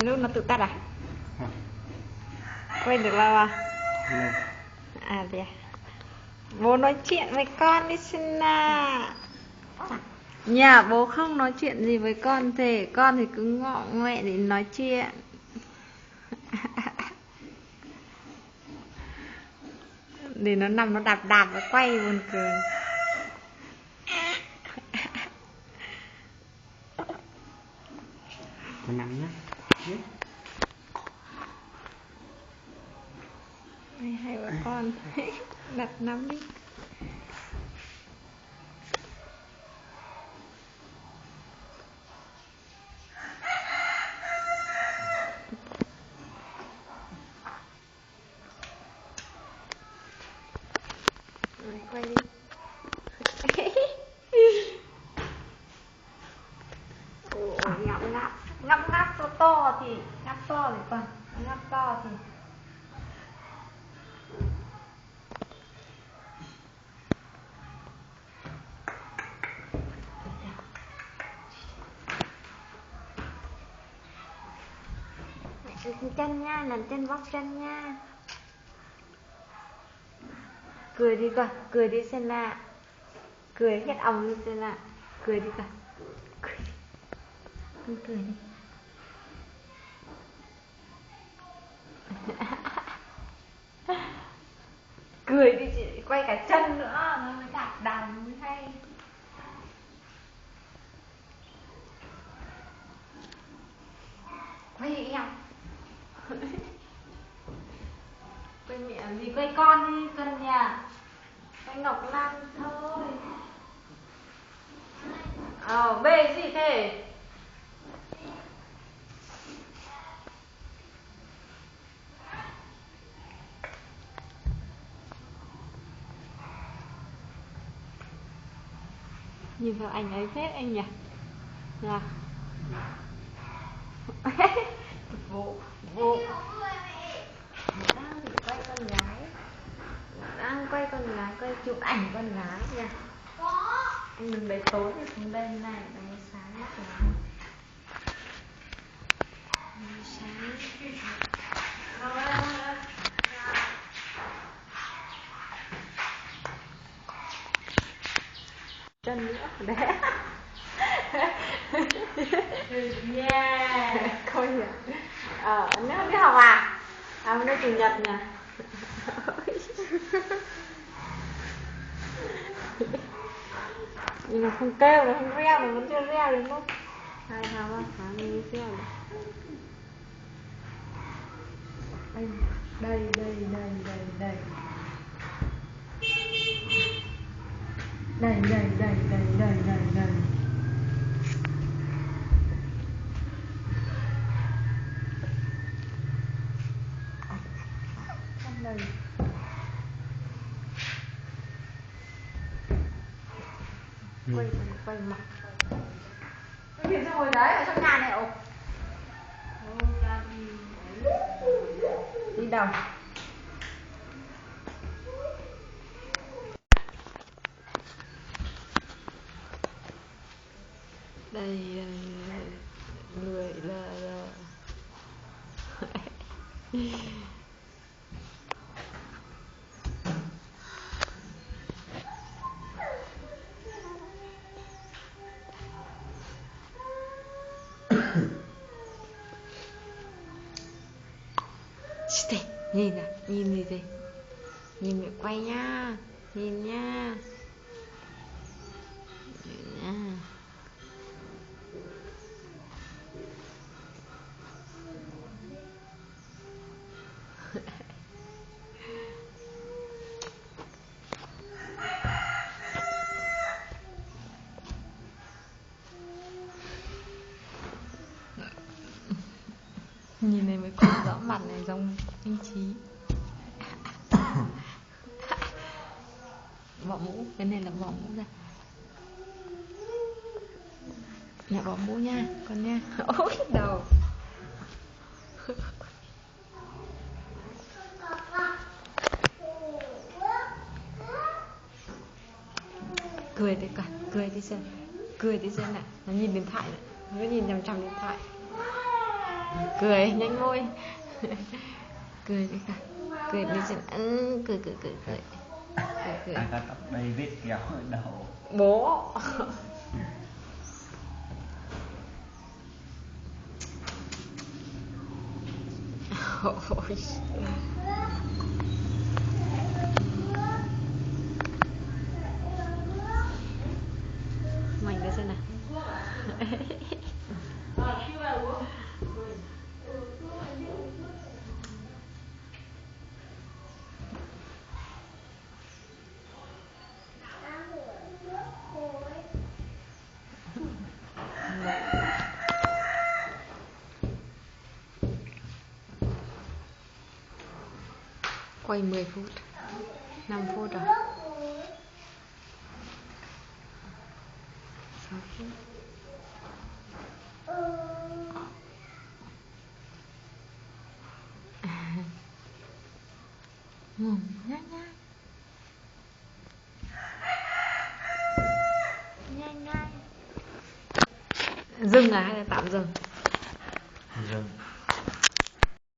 Lúc nó tự tắt à? Quên được lâu à? À thế à? Bố nói chuyện với con đi xin nào. Nhà bố không nói chuyện gì với con thế. Con thì cứ ngọ ngoẹ để nói chuyện. Để nó nằm nó đạp đạp và quay buồn cười. Con nằm nhá. Hai vợ con đặt nắm đi. Rồi, quay đi. Ngắp ngắp to thì ngắp to thì còn ngắp to thì chân nha, lần chân bóc chân nha. Cười đi coi, cười đi xem nào. Cười hết ống đi xem nào. Cười đi coi. Cười đi. Con cười đi. Cười đi chị, quay cả chân nữa, nó mới đạp đàn mới hay. Quay em. Quay mẹ gì, quay con đi, con nhà. Quay Ngọc Lan thôi. Bê gì thế? Nhìn vào ảnh ấy phết anh nhỉ? Dạ. Vô đang thì quay con gái. Đang quay con gái, quay chụp ảnh con gái nha. Anh đừng để tối thì xuống đây này, đánh sáng mắt lắm. Sáng. Chân nữa đấy. Yeah. Coi nhỉ. Nếu đi học à? Hôm nay chủ nhật nhỉ. Nhưng mà không kêu, nó không reo, nó vẫn chưa reo đúng không? Hai hào á, mình reo này. Đây. Quay mặt. Cái gì ngồi đấy ở trong nhà này ồ. Đi đâu? Đây người là nhìn nào, nhìn gì thế? Nhìn mẹ quay nha, nhìn nha. Nhìn nha. Nhìn này mới còn rõ mặt này, giống anh Trí. Bỏ mũ, cái này là bỏ mũ ra. Nhà bỏ mũ nha, con nha. Ôi đầu. Cười đi cả, cười đi xem nào. Nó nhìn điện thoại này, nó nhìn chằm chằm điện thoại. Cười nhanh môi. Cười đi cả. Cười đi xem. Cười. Ai có tóc đây vết kéo ở đầu. Bố. Ôi. Mình đi xem nào. Quay 10 phút 5 phút rồi 6 phút. Nhanh dừng à hay là tạm dừng? Dừng.